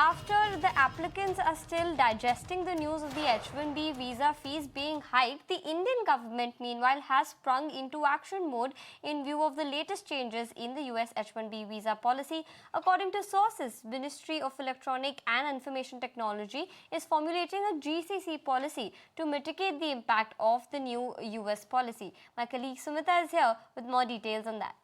After the applicants are still digesting the news of the H-1B visa fees being hiked, the Indian government meanwhile has sprung into action mode in view of the latest changes in the US H-1B visa policy. According to sources, Ministry of Electronic and Information Technology is formulating a GCC policy to mitigate the impact of the new US policy. My colleague Sumita is here with more details on that.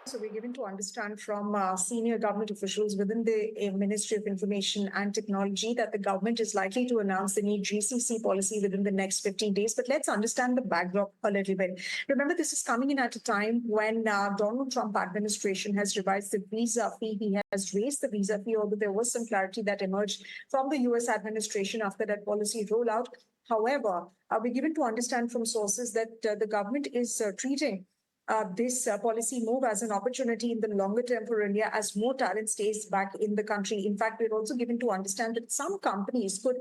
So we're given to understand from senior government officials within the Ministry of Information and Technology that the government is likely to announce the new GCC policy within the next 15 days. But let's understand the backdrop a little bit. Remember, this is coming in at a time when Donald Trump administration has revised the visa fee. He has raised the visa fee, although there was some clarity that emerged from the US administration after that policy rollout. However, we're given to understand from sources that the government is treating this policy move as an opportunity in the longer term for India as more talent stays back in the country. In fact, we're also given to understand that some companies could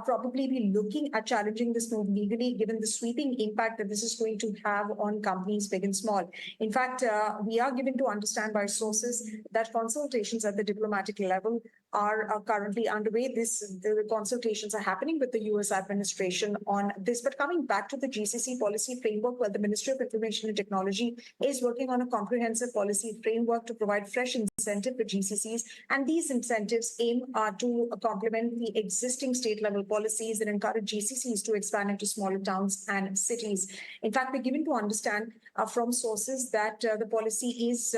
probably be looking at challenging this move legally, given the sweeping impact that this is going to have on companies big and small. In fact, we are given to understand by sources that consultations at the diplomatic level are currently underway. The consultations are happening with the US administration on this. But coming back to the GCC policy framework, well, the Ministry of Information and Technology is working on a comprehensive policy framework to provide fresh incentive for GCCs. And these incentives aim to complement the existing state-level policies that encourage GCCs to expand into smaller towns and cities. In fact, we're given to understand from sources that the policy is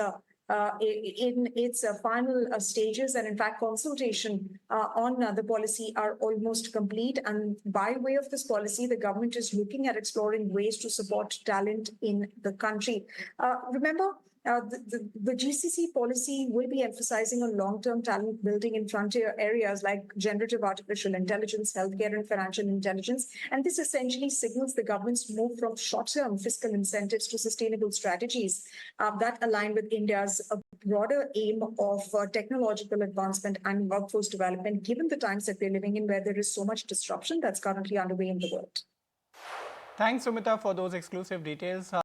in its final stages, and in fact consultation on the policy are almost complete. And by way of this policy, the government is looking at exploring ways to support talent in the country. Remember, the GCC policy will be emphasizing on long-term talent building in frontier areas like generative artificial intelligence, healthcare, and financial intelligence. And this essentially signals the government's move from short-term fiscal incentives to sustainable strategies that align with India's broader aim of technological advancement and workforce development, given the times that we're living in, where there is so much disruption that's currently underway in the world. Thanks, Sumita, for those exclusive details.